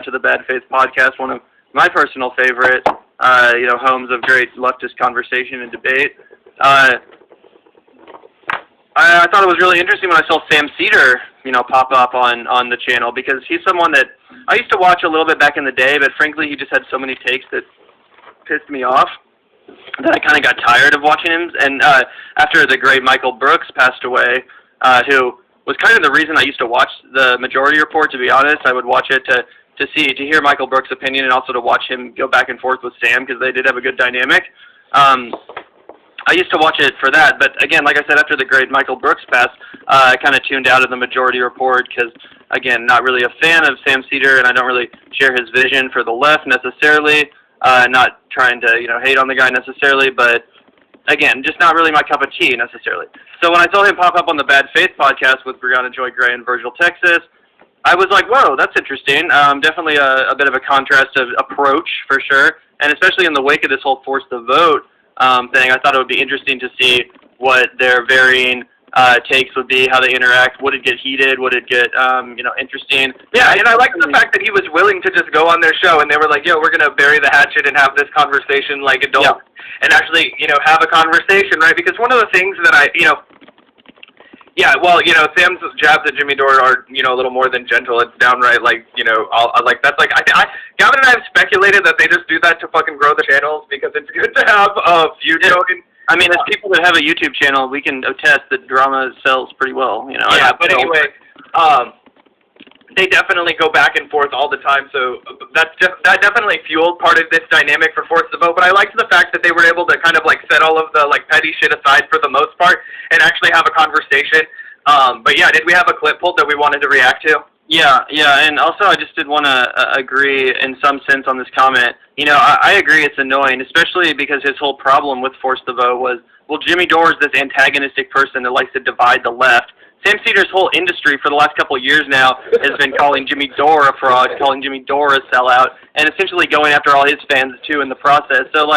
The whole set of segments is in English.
of the Bad Faith podcast, one of my personal favorite, homes of great leftist conversation and debate. I thought it was really interesting when I saw Sam Seder, pop up on the channel, because he's someone that I used to watch a little bit back in the day, but frankly, he just had so many takes that pissed me off that I kind of got tired of watching him. And after the great Michael Brooks passed away, who was kind of the reason I used to watch the Majority Report, to be honest. I would watch it to hear Michael Brooks' opinion, and also to watch him go back and forth with Sam, because they did have a good dynamic. I used to watch it for that, but again, like I said, after the great Michael Brooks passed, I kind of tuned out of the Majority Report, because, again, not really a fan of Sam Seder, and I don't really share his vision for the left necessarily. Not trying to, hate on the guy necessarily, but again, just not really my cup of tea necessarily. So when I saw him pop up on the Bad Faith podcast with Briahna, Joy Gray, and Virgil Texas, I was like, whoa, that's interesting. Definitely a bit of a contrast of approach for sure, and especially in the wake of this whole force the vote thing, I thought it would be interesting to see what their varying takes would be, how they interact. Would it get heated? Would it get, interesting? Yeah, and I liked the fact that he was willing to just go on their show, and they were like, yo, we're going to bury the hatchet and have this conversation like adults, and actually, have a conversation, right? Because one of the things that Sam's jabs at Jimmy Dore are, a little more than gentle. It's downright, Gavin and I have speculated that they just do that to fucking grow the channels, because it's good to have a feud going. I mean, as people that have a YouTube channel, we can attest that drama sells pretty well, Yeah, but anyway, they definitely go back and forth all the time, so that definitely fueled part of this dynamic for Force the Vote. But I liked the fact that they were able to kind of set all of the petty shit aside for the most part and actually have a conversation. But yeah, did we have a clip pulled that we wanted to react to? Yeah, and also I just did want to agree in some sense on this comment. I agree it's annoying, especially because his whole problem with Force the Vote was, well, Jimmy Dore is this antagonistic person that likes to divide the left. Sam Seder's whole industry for the last couple of years now has been calling Jimmy Dore a fraud, calling Jimmy Dore a sellout, and essentially going after all his fans, too, in the process. So,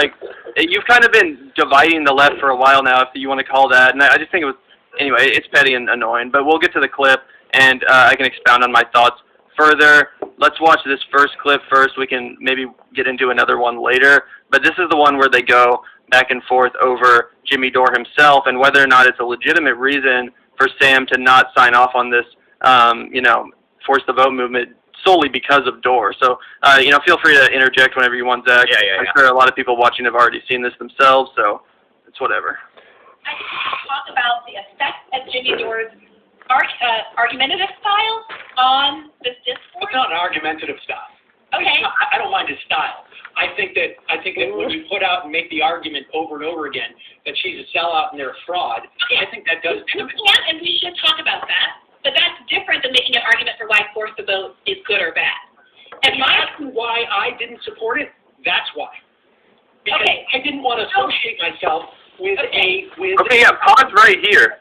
you've kind of been dividing the left for a while now, if you want to call that, and I just think it was, anyway, it's petty and annoying. But we'll get to the clip, and I can expound on my thoughts further. Let's watch this first clip first. We can maybe get into another one later. But this is the one where they go back and forth over Jimmy Dore himself and whether or not it's a legitimate reason for Sam to not sign off on this, Force the Vote movement solely because of Dore. So, feel free to interject whenever you want, Zach. I'm sure a lot of people watching have already seen this themselves, so it's whatever. I just want to talk about the effect of Jimmy Dore's argumentative style on this discourse. It's not an argumentative style. Okay. I don't mind his style. I think that when you put out and make the argument over and over again that she's a sellout and they're a fraud, okay. I think that does damage. We can and we should talk about that, but that's different than making an argument for why Force the Vote is good or bad. If you ask me why I didn't support it, that's why. Because I didn't want to associate myself with pause right here.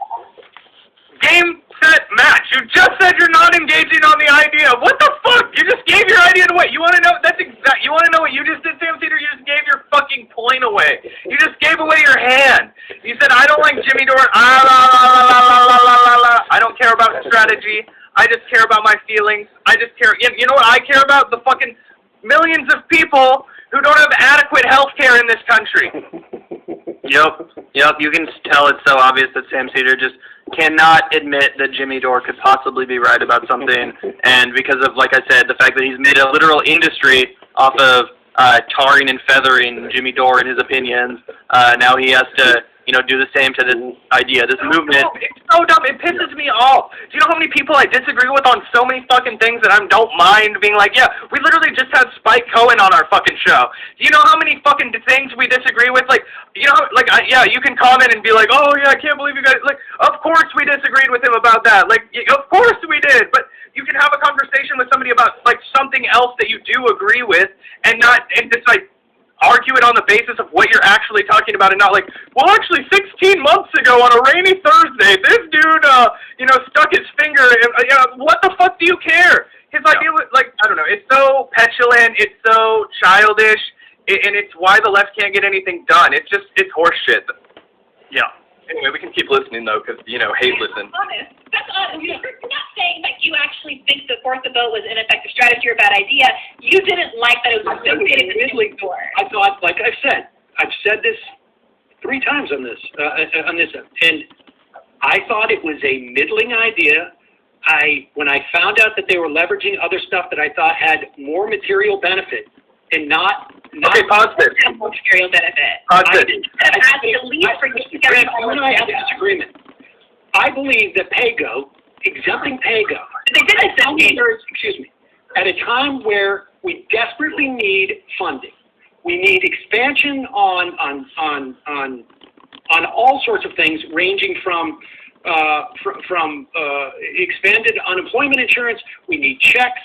Game, set, match. You just said you're not engaging on the idea. What the fuck? You just gave your idea away. You want to know? You want to know what you just did, Sam Seder? You just gave your fucking point away. You just gave away your hand. You said I don't like Jimmy Dore. I don't care about strategy. I just care about my feelings. I just care. You know what I care about? The fucking millions of people who don't have adequate health care in this country. Yep. You can tell it's so obvious that Sam Seder just cannot admit that Jimmy Dore could possibly be right about something, and because of, like I said, the fact that he's made a literal industry off of tarring and feathering Jimmy Dore and his opinions, now he has to, do the same to this idea, this movement. It's so dumb. It pisses me off. Do you know how many people I disagree with on so many fucking things that I don't mind being like, yeah, we literally just had Spike Cohen on our fucking show. Do you know how many fucking things we disagree with? You can comment and be like, oh, yeah, I can't believe you guys, of course we disagreed with him about that. Of course we did. But you can have a conversation with somebody about, something else that you do agree with and just, argue it on the basis of what you're actually talking about, and not well, actually 16 months ago on a rainy Thursday, this dude, stuck his finger in, what the fuck do you care? His idea was, I don't know, it's so petulant, it's so childish, and it's why the left can't get anything done. It's horse shit. Yeah. Anyway, we can keep listening, though, because, hate listen. Honest. That's honest. You're not saying that you actually think the force the vote was an ineffective strategy or a bad idea. You didn't like that it was associated with the middling door. I thought, like I've said this 3 times on this, and I thought it was a middling idea. When I found out that they were leveraging other stuff that I thought had more material benefit, and not Okay, pause this. More material benefit. Pause this. As the lead for you to get you and I have a disagreement. I believe that exempting PAYGO, they did it. excuse me, at a time where we desperately need funding, we need expansion on all sorts of things, ranging from expanded unemployment insurance. We need checks.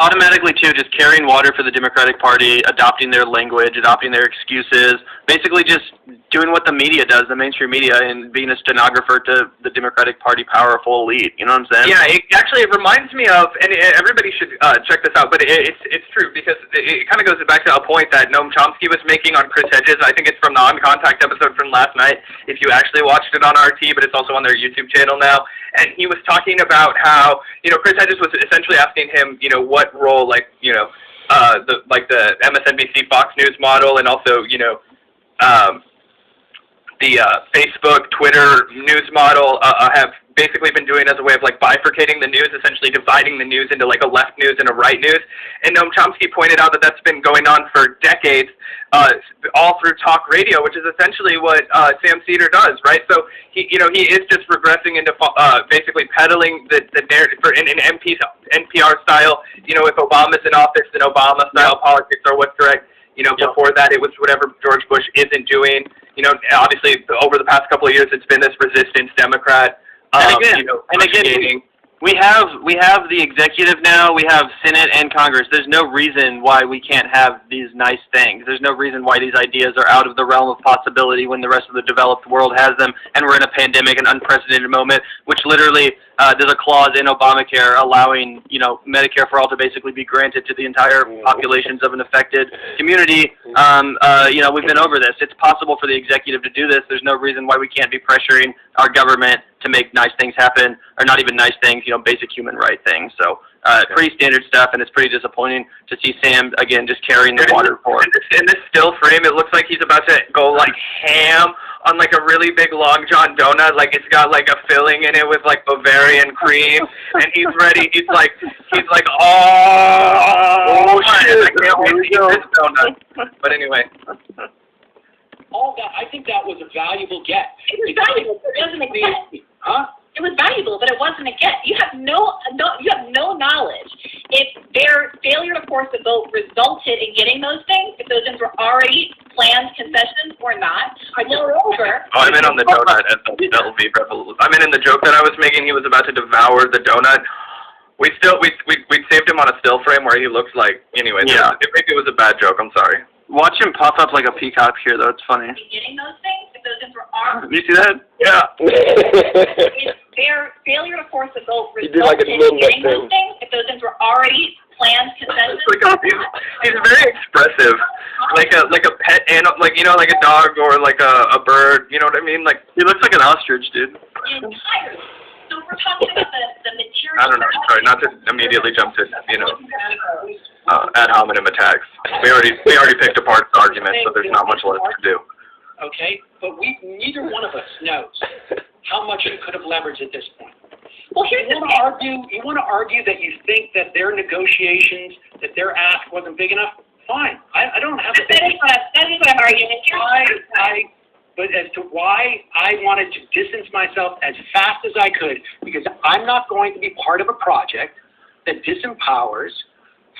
Automatically, too, just carrying water for the Democratic Party, adopting their language, adopting their excuses, basically just doing what the media does, the mainstream media, and being a stenographer to the Democratic Party powerful elite. You know what I'm saying? Yeah, it reminds me of, and everybody should check this out, but it's true, because it kind of goes back to a point that Noam Chomsky was making on Chris Hedges. I think it's from the On Contact episode from last night, if you actually watched it on RT, but it's also on their YouTube channel now. And he was talking about how, Chris Hedges was essentially asking him, what role, the MSNBC Fox News model, and also, the Facebook, Twitter news model have basically been doing as a way of bifurcating the news, essentially dividing the news into a left news and a right news. And Noam Chomsky pointed out that that's been going on for decades, all through talk radio, which is essentially what Sam Seder does, right? So he is just regressing into basically peddling the narrative in NPR style. If Obama's in office, then Obama style politics are what's correct. Before that, it was whatever George Bush isn't doing. Obviously, over the past couple of years, it's been this resistance Democrat. And again, we have the executive now. We have Senate and Congress. There's no reason why we can't have these nice things. There's no reason why these ideas are out of the realm of possibility when the rest of the developed world has them, and we're in a pandemic, an unprecedented moment, which literally there's a clause in Obamacare allowing Medicare for all to basically be granted to the entire populations of an affected community. We've been over this. It's possible for the executive to do this. There's no reason why we can't be pressuring our government to make nice things happen, or not even nice things, basic human right things. So pretty standard stuff, and it's pretty disappointing to see Sam, again, just carrying the water for it. In this still frame, it looks like he's about to go ham on a really big Long John donut, it's got a filling in it with Bavarian cream, and he's ready. He's like, oh shit, I can't wait to eat this donut. But anyway. All that, I think that was a valuable get. It was valuable, but it wasn't a get. Huh? It was valuable, but it wasn't a get. You have no knowledge if their failure to force the vote resulted in getting those things, if those things were already planned concessions or not. Moreover, I'm in on the donut at the LV Revolution. I'm in the joke that I was making. He was about to devour the donut. We saved him on a still frame where he looks like. Anyway, yeah. Maybe it was a bad joke. I'm sorry. Watch him pop up like a peacock here, though. It's funny. Getting those things, if those things were already. You see that? Yeah. If their failure to force the vote resulted in getting those things, if those things were already planned concessions. He's very expressive, like a pet animal, like a dog or like a bird. You know what I mean? He looks like an ostrich, dude. Entirely. So we're talking about the material. I don't know. Sorry, not to immediately jump to ad hominem attacks. We already picked apart the argument, so there's not much left to do. Okay, but neither one of us knows how much you could have leveraged at this point. Well, here's you want to argue that you think that their negotiations, that their ask wasn't big enough. Fine, I don't have to. That is what I'm arguing. But as to why I wanted to distance myself as fast as I could, because I'm not going to be part of a project that disempowers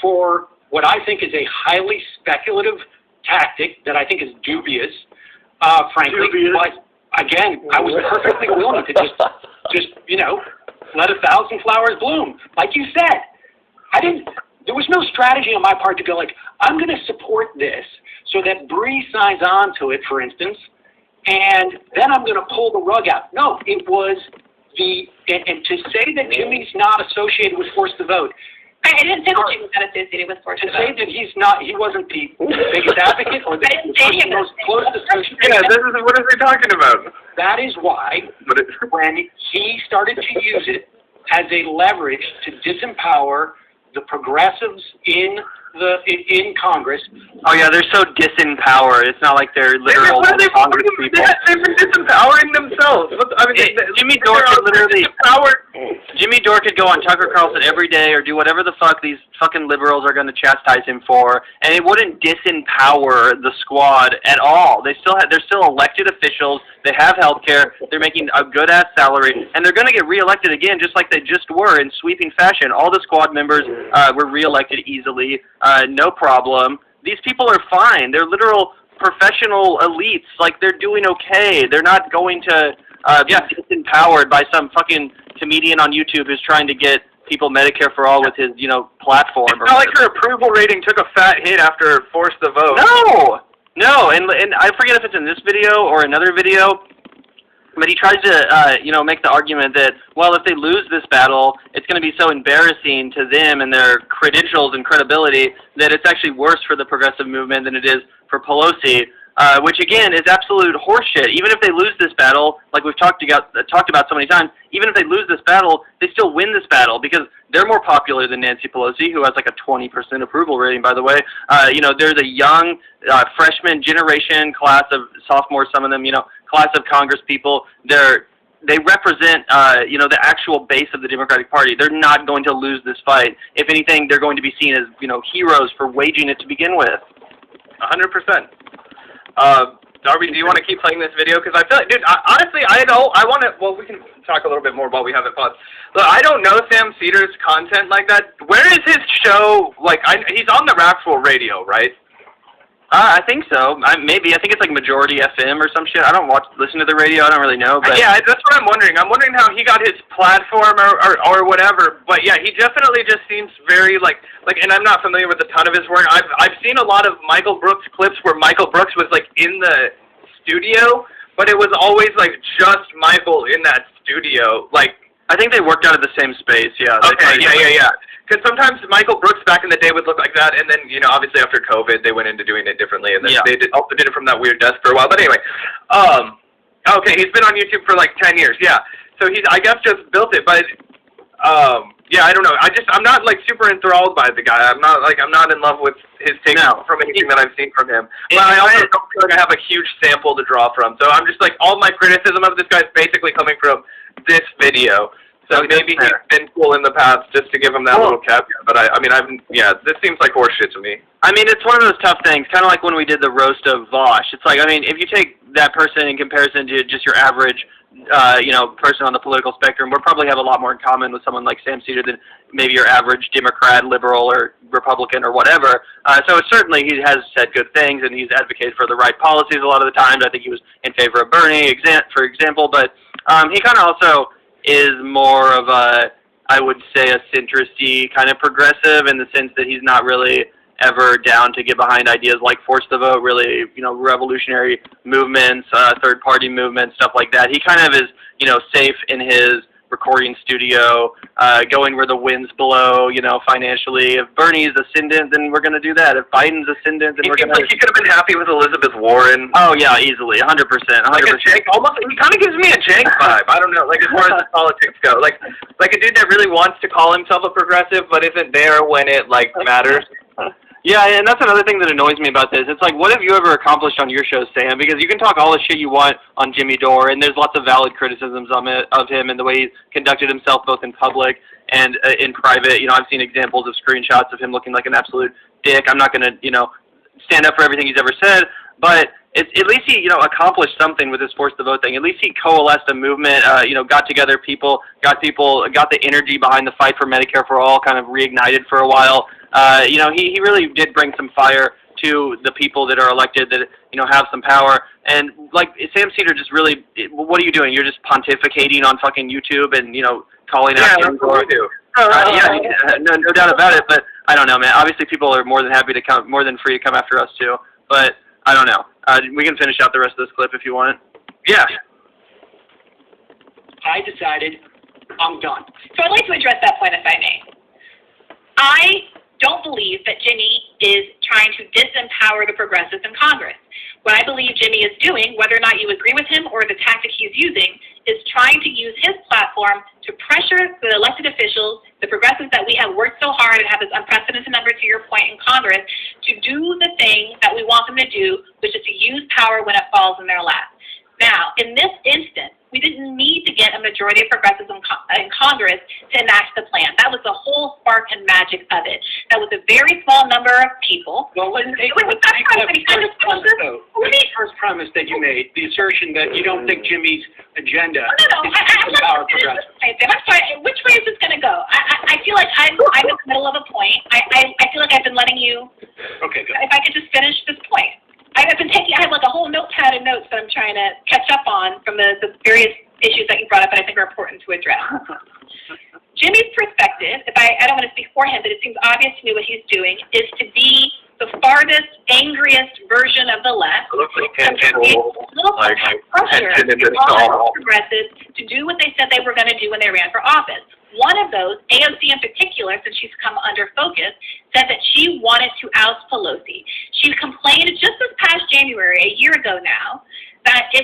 for what I think is a highly speculative tactic that I think is dubious, frankly. Dubious. But again, I was perfectly willing to just let 1,000 flowers bloom. Like you said, there was no strategy on my part to go I'm going to support this so that Bree signs on to it, for instance, and then I'm going to pull the rug out. No, it was and to say that Jimmy's not associated with Force the Vote, I didn't say that he was not associated with Force To the say Vote. that he wasn't the biggest advocate or the I didn't say he was. most closest associate. Yeah, what is he talking about? That is why when he started to use it as a leverage to disempower the progressives in Congress. Oh yeah, they're so disempowered. It's not like they're literal Congress people. They've been disempowering themselves. Jimmy Dore could literally. Jimmy Dore could go on Tucker Carlson every day or do whatever the fuck these fucking liberals are going to chastise him for, and it wouldn't disempower the squad at all. They're still elected officials. They have health care. They're making a good ass salary, and they're going to get reelected again, just like they just were in sweeping fashion. All the squad members were reelected easily, no problem. These people are fine. They're literal professional elites. Like, they're doing okay. They're not going to be disempowered by some fucking comedian on YouTube who's trying to get people Medicare for all with his, platform. It's not like her approval rating took a fat hit after Force the Vote. No, and I forget if it's in this video or another video, but he tries to, make the argument that, well, if they lose this battle, it's going to be so embarrassing to them and their credentials and credibility that it's actually worse for the progressive movement than it is for Pelosi, which, again, is absolute horseshit. Even if they lose this battle, like we've talked about so many times, even if they lose this battle, they still win this battle because they're more popular than Nancy Pelosi, who has like a 20% approval rating, by the way. There's a young freshman generation class of sophomores, some of them, class of Congress people. They represent, the actual base of the Democratic Party. They're not going to lose this fight. If anything, they're going to be seen as, heroes for waging it to begin with. 100%. Darby, do you want to keep playing this video? Because I feel like, dude, honestly, I want to, well, we can talk a little bit more while we have it paused. Look, I don't know Sam Seder's content like that. Where is his show? Like, he's on the Rapswell radio, right? I think so. Maybe. I think it's like Majority FM or some shit. I don't listen to the radio. I don't really know. But yeah, that's what I'm wondering. I'm wondering how he got his platform or whatever. But yeah, he definitely just seems very like, and I'm not familiar with a ton of his work. I've seen a lot of Michael Brooks clips where Michael Brooks was like in the studio, but it was always like just Michael in that studio. Like, I think they worked out of the same space. Yeah. Okay. Yeah. Because sometimes Michael Brooks back in the day would look like that, and then, obviously after COVID, they went into doing it differently, and then they also did it from that weird desk for a while. But anyway, okay, he's been on YouTube for like 10 years, yeah. So he's, I guess, just built it, but, yeah, I don't know. I'm not like super enthralled by the guy. I'm not in love with his take from anything that I've seen from him. But I also don't feel like I have a huge sample to draw from. So I'm just like, all my criticism of this guy is basically coming from this video. So maybe he's been cool in the past just to give him that little caveat. But this seems like horseshit to me. I mean, it's one of those tough things, kind of like when we did the roast of Vosh. It's like, if you take that person in comparison to just your average, person on the political spectrum, we'll probably have a lot more in common with someone like Sam Seder than maybe your average Democrat, liberal, or Republican, or whatever. So certainly he has said good things, and he's advocated for the right policies a lot of the times. I think he was in favor of Bernie, for example. But he kind of also is more of a, I would say, a centrist-y kind of progressive in the sense that he's not really ever down to get behind ideas like Force the Vote, really, revolutionary movements, third-party movements, stuff like that. He kind of is, safe in his recording studio, going where the winds blow, financially. If Bernie's ascendant, then we're going to do that. If Biden's ascendant, then we're going to... He could have been happy with Elizabeth Warren. Oh, yeah, easily, 100%. Like a jank, almost, he kind of gives me a jank vibe. I don't know, like as far as the politics go. Like a dude that really wants to call himself a progressive, but isn't there when it, matters. Yeah, and that's another thing that annoys me about this. It's like, what have you ever accomplished on your show, Sam? Because you can talk all the shit you want on Jimmy Dore, and there's lots of valid criticisms of him and the way he conducted himself both in public and in private. I've seen examples of screenshots of him looking like an absolute dick. I'm not going to, stand up for everything he's ever said, but at least he, accomplished something with his Force the Vote thing. At least he coalesced a movement, got together people, got the energy behind the fight for Medicare for all kind of reignited for a while. He really did bring some fire to the people that are elected that, have some power. And, like, Sam Seder just really, what are you doing? You're just pontificating on fucking YouTube and, calling out. Yeah, that's what we do. No doubt about it, but I don't know, man. Obviously, people are more than free to come after us, too. But I don't know. We can finish out the rest of this clip if you want. Yeah. I decided I'm done. So I'd like to address that point, if I may. I don't believe that Jimmy is trying to disempower the progressives in Congress. What I believe Jimmy is doing, whether or not you agree with him or the tactic he's using, is trying to use his platform to pressure the elected officials, the progressives that we have worked so hard and have this unprecedented number, to your point, in Congress, to do the thing that we want them to do, which is to use power when it falls in their lap. Now, in this instance, we didn't need to get a majority of progressives in Congress to enact the plan. That was the whole spark and magic of it. That was a very small number of people. Well, let's take the first premise that you made, the assertion that you don't think Jimmy's agenda is to empower progressives. I'm sorry, which way is this going to go? I feel like I'm in the middle of a point. I feel like I've been letting you... Okay, good. If I could just finish this point. I have like a whole notepad of notes that I'm trying to catch up on from the various issues that you brought up that I think are important to address. Jimmy's perspective, I don't want to speak for him, but it seems obvious to me what he's doing, is to be the farthest, angriest version of the left. Pressure on progressives to do what they said they were going to do when they ran for office. One of those, AOC in particular, since she's come under focus, said that she wanted to oust Pelosi. She complained just this past January, a year ago now, that it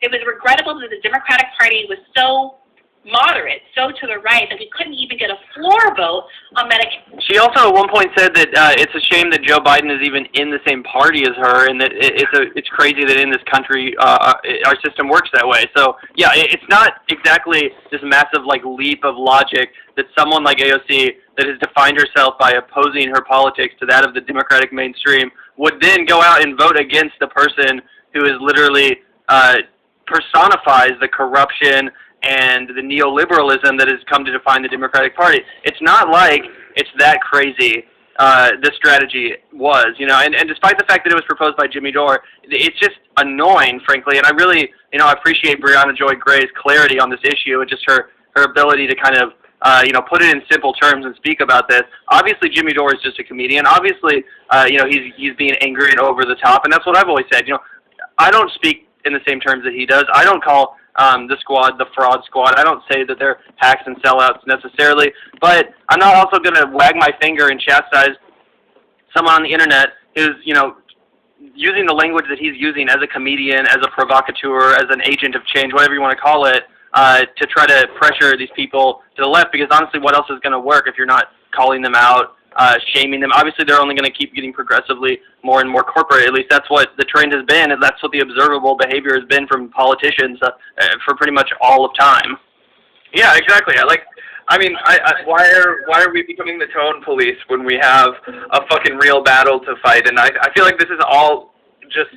was regrettable that the Democratic Party was so moderate, so to the right, that we couldn't even get a floor vote on Medicare. She also at one point said that it's a shame that Joe Biden is even in the same party as her, and that it's crazy that in this country our system works that way. So yeah, it's not exactly this massive leap of logic that someone like AOC, that has defined herself by opposing her politics to that of the Democratic mainstream, would then go out and vote against the person who is literally personifies the corruption and the neoliberalism that has come to define the Democratic Party. It's not like it's that crazy, this strategy was, and despite the fact that it was proposed by Jimmy Dore, it's just annoying, frankly, and I really, appreciate Briahna Joy Gray's clarity on this issue and just her ability to kind of, put it in simple terms and speak about this. Obviously, Jimmy Dore is just a comedian. Obviously, he's being angry and over the top, and that's what I've always said. I don't speak in the same terms that he does. I don't call the squad the fraud squad. I don't say that they're hacks and sellouts necessarily, but I'm not also going to wag my finger and chastise someone on the internet who's, using the language that he's using as a comedian, as a provocateur, as an agent of change, whatever you want to call it, to try to pressure these people to the left, because honestly, what else is going to work if you're not calling them out, shaming them? Obviously, they're only going to keep getting progressively more and more corporate. At least that's what the trend has been, and that's what the observable behavior has been from politicians for pretty much all of time. Yeah, exactly. Why are we becoming the tone police when we have a fucking real battle to fight? And I feel like this is all just...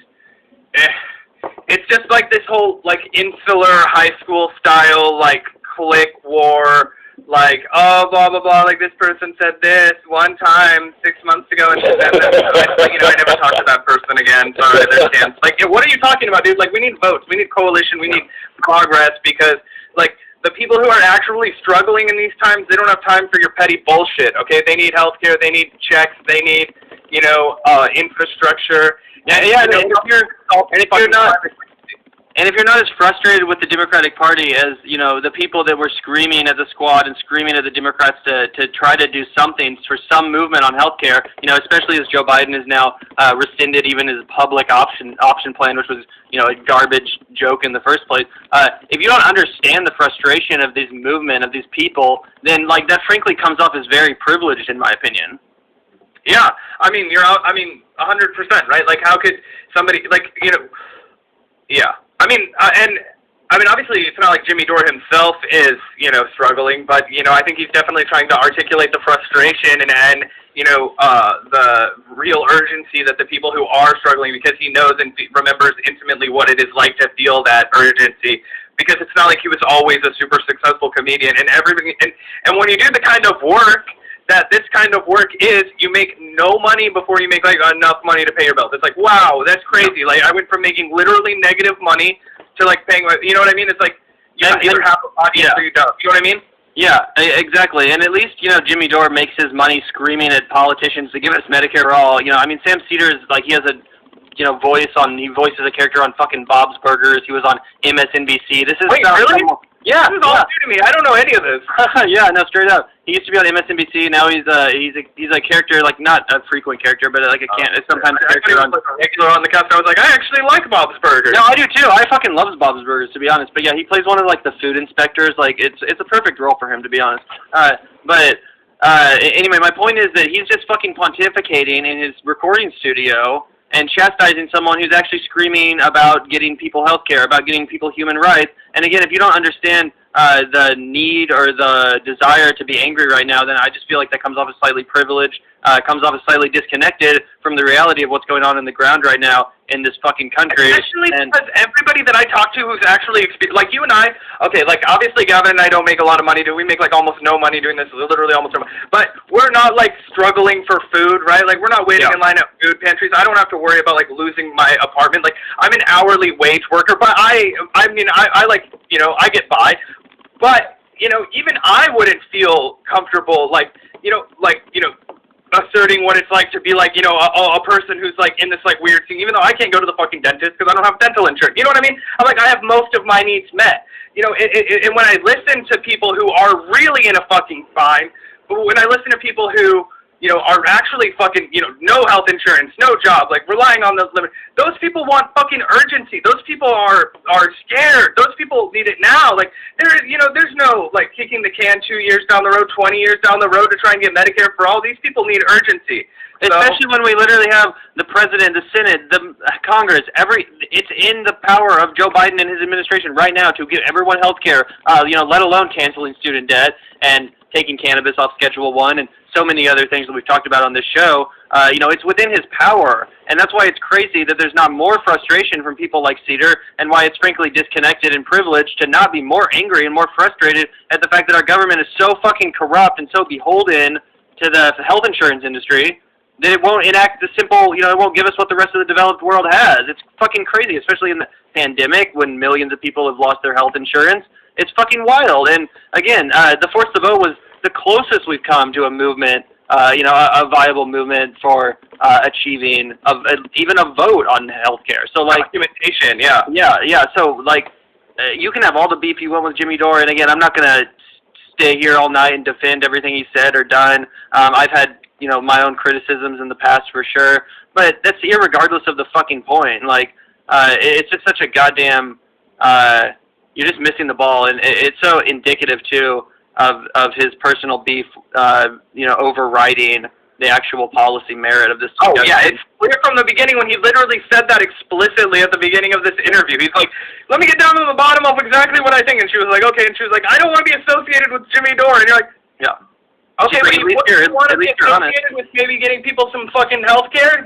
It's just like this whole, insular high school style, clique war, oh, blah, blah, blah, this person said this one time 6 months ago, and she said this. I never talked to that person again. Sorry, their chance. What are you talking about, dude? We need votes. We need coalition. We need progress, because, the people who are actually struggling in these times, they don't have time for your petty bullshit, okay? They need healthcare. They need checks. They need, infrastructure. Yeah, and if you're not as frustrated with the Democratic Party as, the people that were screaming at the squad and screaming at the Democrats to try to do something for some movement on health care, especially as Joe Biden has now rescinded even his public option plan, which was, a garbage joke in the first place. If you don't understand the frustration of this movement, of these people, then, that frankly comes off as very privileged, in my opinion. Yeah, you're out, 100%, right? How could somebody, yeah. Obviously, it's not like Jimmy Dore himself is, struggling, but, I think he's definitely trying to articulate the frustration and the real urgency that the people who are struggling, because he knows and remembers intimately what it is like to feel that urgency, because it's not like he was always a super successful comedian, and everything, and when you do the kind of work that this kind of work is, you make no money before you make enough money to pay your bills. It's wow, that's crazy. I went from making literally negative money to paying my, you know what I mean? It's you either have an audience or you don't. You know what I mean? Yeah, exactly. And at least, Jimmy Dore makes his money screaming at politicians to give us Medicare for all. Sam Seder is he has a voice on. He voices a character on fucking Bob's Burgers. He was on MSNBC. This is Wait, stuff really? Yeah, This is all new to me. I don't know any of this. yeah, no, straight up. He used to be on MSNBC. Now he's a character, like not a frequent character, but like sometimes a character on regular on the cast. I was like, I actually like Bob's Burgers. No, I do too. I fucking love Bob's Burgers, to be honest. But yeah, he plays one of like the food inspectors. Like it's a perfect role for him, to be honest. Anyway, my point is that he's just fucking pontificating in his recording studio and chastising someone who's actually screaming about getting people health care, about getting people human rights. And again, if you don't understand the need or the desire to be angry right now, then I just feel like that comes off as slightly privileged, comes off as slightly disconnected from the reality of what's going on in the ground right now in this fucking country. Especially because everybody that I talk to who's actually like you and I, okay, like obviously Gavin and I don't make a lot of money. We make like almost no money doing this, literally almost no money. But we're not like struggling for food, right? Like we're not waiting in line at food pantries. I don't have to worry about like losing my apartment. Like I'm an hourly wage worker, but I mean I like, I get by. But, even I wouldn't feel comfortable, asserting what it's like to be, like, a person who's, like, in this, like, weird thing, even though I can't go to the fucking dentist because I don't have dental insurance. You know what I mean? I'm like, I have most of my needs met. And when I listen to people who are really in a fucking bind, but when I listen to people who, are actually fucking, no health insurance, no job, like, relying on those limits, those people want fucking urgency. Those people are scared. Those people need it now. Like, there's no, like, kicking the can 2 years down the road, 20 years down the road to try and get Medicare for all. These people need urgency. Especially when we literally have the president, the Senate, the Congress, it's in the power of Joe Biden and his administration right now to give everyone health care, let alone canceling student debt and taking cannabis off Schedule 1 and so many other things that we've talked about on this show. It's within his power, and that's why it's crazy that there's not more frustration from people like Seder, and why it's frankly disconnected and privileged to not be more angry and more frustrated at the fact that our government is so fucking corrupt and so beholden to the health insurance industry that it won't enact the simple, it won't give us what the rest of the developed world has. It's fucking crazy, especially in the pandemic when millions of people have lost their health insurance. It's fucking wild. And again, the Force the Vote was the closest we've come to a movement, a viable movement for achieving even a vote on healthcare. So like documentation, yeah. So like, you can have all the beef you want with Jimmy Dore, and again, I'm not gonna stay here all night and defend everything he said or done. I've had my own criticisms in the past for sure, but that's irregardless of the fucking point. Like, it's just such a goddamn. You're just missing the ball, and it's so indicative too of his personal beef, overriding the actual policy merit of this. Oh yeah, it's clear from the beginning when he literally said that explicitly at the beginning of this interview. He's like, "Let me get down to the bottom of exactly what I think," and she was like, "Okay," and she was like, "I don't want to be associated with Jimmy Dore," and you're like, "Yeah, okay, but you want to be associated with maybe getting people some fucking health care?"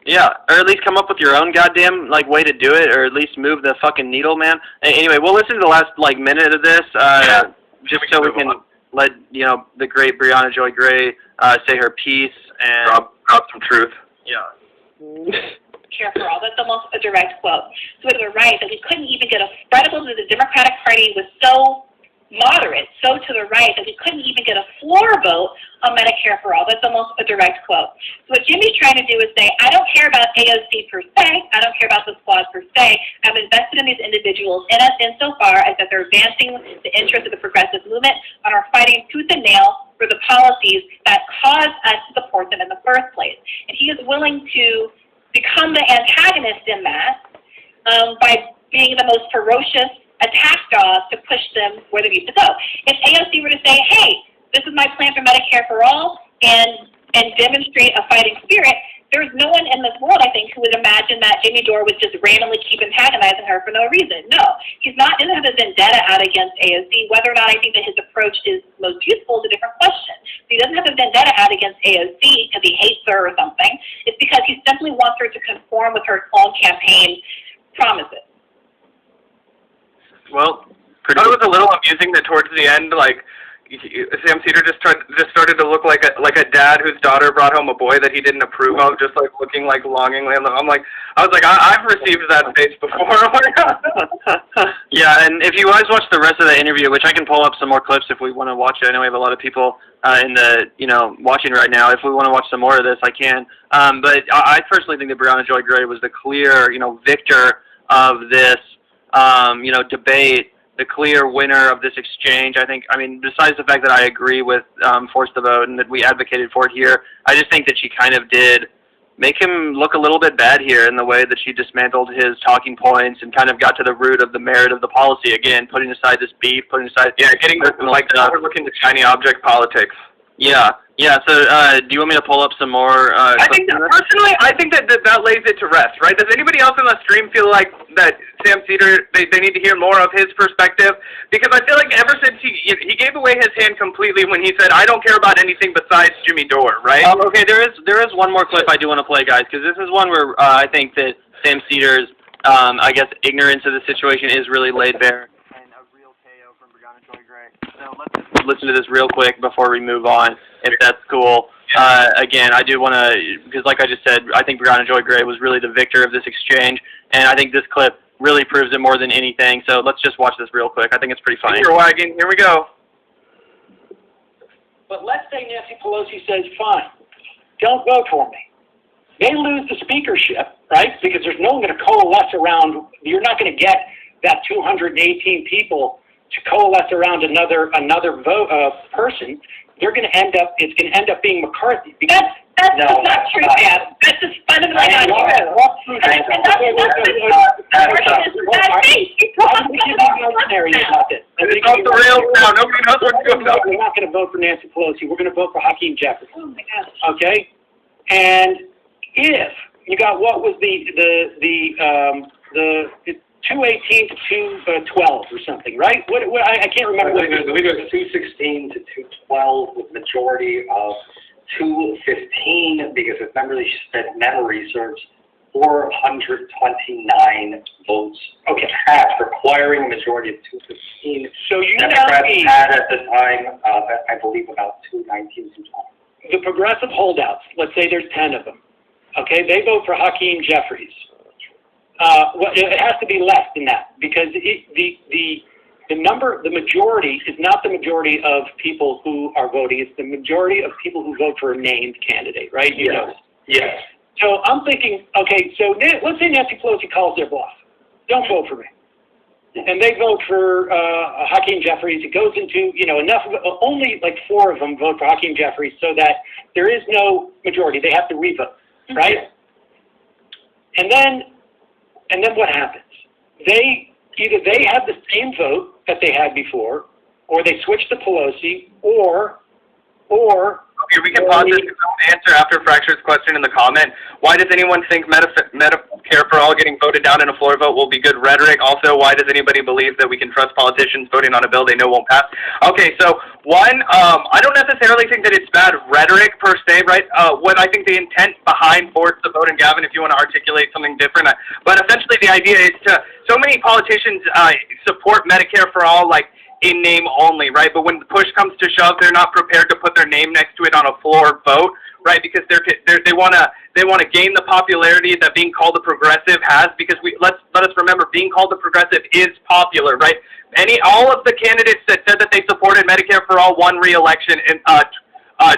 Yeah, or at least come up with your own goddamn way to do it, or at least move the fucking needle, man. Anyway, we'll listen to the last minute of this, just so we can let the great Briahna Joy Gray say her piece and drop some truth. Yeah. Care for all. That's almost a direct quote. So to the right, that we couldn't even get a spreadable that the Democratic Party was so moderate, so to the right, that we couldn't even get a floor vote on Medicare for all. That's almost a direct quote. So what Jimmy's trying to do is say, I don't care about AOC per se, I don't care about the squad per se, I'm invested in these individuals insofar as that they're advancing the interests of the progressive movement and are fighting tooth and nail for the policies that caused us to support them in the first place. And he is willing to become the antagonist in that by being the most ferocious attack dogs to push them where they need to go. If AOC were to say, hey, this is my plan for Medicare for all, and demonstrate a fighting spirit, there's no one in this world, I think, who would imagine that Jimmy Dore would just randomly keep antagonizing her for no reason. No. Doesn't have a vendetta out against AOC. Whether or not I think that his approach is most useful is a different question. So he doesn't have a vendetta out against AOC because he hates her or something. It's because he simply wants her to conform with her own campaign promises. Well, I thought it was a little amusing that towards the end, Sam Seder just started to look like a dad whose daughter brought home a boy that he didn't approve of, just like looking like longingly. I've received that face before. Yeah, and if you guys watch the rest of the interview, which I can pull up some more clips if we want to watch it. I know we have a lot of people in the watching right now. If we want to watch some more of this, I can. But I personally think that Briahna Joy Gray was the clear victor of this debate. The clear winner of this exchange. I mean, besides the fact that I agree with Force the Vote and that we advocated for it here, I just think that she kind of did make him look a little bit bad here in the way that she dismantled his talking points and kind of got to the root of the merit of the policy. Again, putting aside this beef, putting aside getting we're looking to shiny object politics. Yeah. So, do you want me to pull up some more? I think that lays it to rest, right? Does anybody else in the stream feel like that Sam Seder, they need to hear more of his perspective? Because I feel like ever since he gave away his hand completely when he said, "I don't care about anything besides Jimmy Dore," right? Okay, there is one more clip I do want to play, guys, because this is one where I think that Sam Seder's, ignorance of the situation is really laid bare. And a real KO from Briahna Joy Gray. So let's just listen to this real quick before we move on, if that's cool. Again, I do want to, because like I just said, I think Briahna Joy Gray was really the victor of this exchange, and I think this clip really proves it more than anything. So let's just watch this real quick. I think it's pretty funny. Wagon, here we go. But let's say Nancy Pelosi says, fine, don't vote for me. They lose the speakership, right? Because there's no one going to coalesce around, you're not going to get that 218 people to coalesce around another person. It's going to end up being McCarthy. That's not true, Dan. That's just fundamentally not true. It's off the rails now. Nobody knows what's going on. We're not going to vote for Nancy Pelosi. We're going to vote for Hakeem Jeffries. Oh my gosh. Okay? And if you got what was the 218 to 212 or something, right? What I can't remember. I believe it was 216 to 212 with majority of 215 because if memory serves 429 votes. Okay. Passed, requiring a majority of 215. So you Democrats had at the time, I believe, about 219, 220. The progressive holdouts, let's say there's 10 of them. Okay, they vote for Hakeem Jeffries. Well, it has to be less than that because the majority is not the majority of people who are voting. It's the majority of people who vote for a named candidate, right? You know. Yes. So I'm thinking, okay, so let's say Nancy Pelosi calls their bluff. Don't vote for me. And they vote for Hakeem Jeffries. It goes into, enough of only like 4 of them vote for Hakeem Jeffries so that there is no majority. They have to revote, right? And then what happens? Either they have the same vote that they had before, or they switch to Pelosi, or Okay, we can pause this and answer after Fracture's question in the comment. Why does anyone think Medicare for All getting voted down in a floor vote will be good rhetoric? Also, why does anybody believe that we can trust politicians voting on a bill they know won't pass? Okay, so one, I don't necessarily think that it's bad rhetoric per se, right? What I think the intent behind Force the Vote and Gavin, if you want to articulate something different, but essentially the idea is so many politicians support Medicare for All, like, in name only, right? But when the push comes to shove, they're not prepared to put their name next to it on a floor vote, right? Because they want to gain the popularity that being called a progressive has. Because let us remember, being called a progressive is popular, right? All of the candidates that said that they supported Medicare for All won re-election in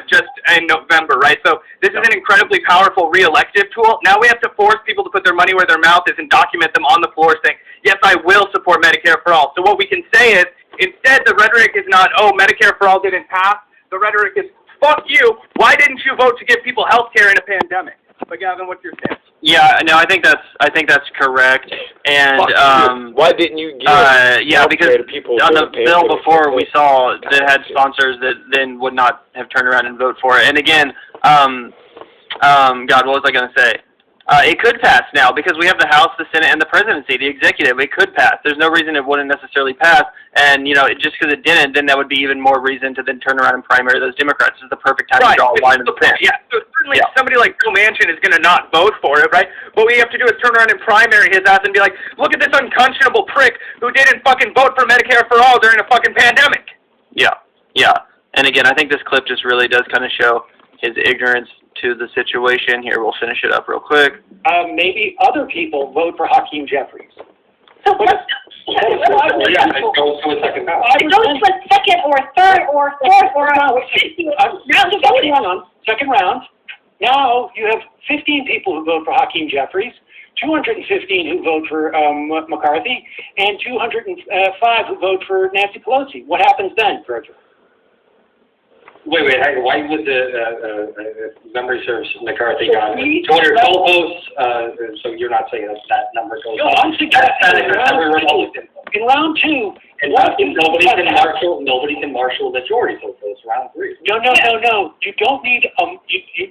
just in November, right? So this is an incredibly powerful re-elective tool. Now we have to force people to put their money where their mouth is and document them on the floor saying, yes, I will support Medicare for All. So what we can say is, instead, the rhetoric is not, oh, Medicare for All didn't pass. The rhetoric is, fuck you. Why didn't you vote to give people health care in a pandemic? But Gavin, what's your stance? Yeah, no, I think that's correct. And why didn't you give because people on the bill before we saw that had sponsors that then would not have turned around and vote for it. And again, God, what was I going to say? It could pass now because we have the House, the Senate, and the presidency, the executive. It could pass. There's no reason it wouldn't necessarily pass. And, just because it didn't, then that would be even more reason to then turn around and primary those Democrats. This is the perfect time to draw a line in the sand. Yeah, so certainly somebody like Joe Manchin is going to not vote for it, right? But what you have to do is turn around and primary his ass and be like, look at this unconscionable prick who didn't fucking vote for Medicare for All during a fucking pandemic. Yeah. Yeah, and again, I think this clip just really does kind of show his ignorance to the situation. Here, we'll finish it up real quick. Maybe other people vote for Hakeem Jeffries. So let's, Yeah, it goes to a second ballot. it goes to a second or a third or a fourth or a round of voting. Hang on, second round. Now you have 15 people who vote for Hakeem Jeffries, 215 who vote for McCarthy, and 205 who vote for Nancy Pelosi. What happens then, Frederick? Wait, why would the memory serves McCarthy So got we- 200 votes? So you're not saying that number goes No, up? I'm suggesting Every Republican. in round two, And what do nobody can marshal a majority, so it goes round 3. No. You don't need, you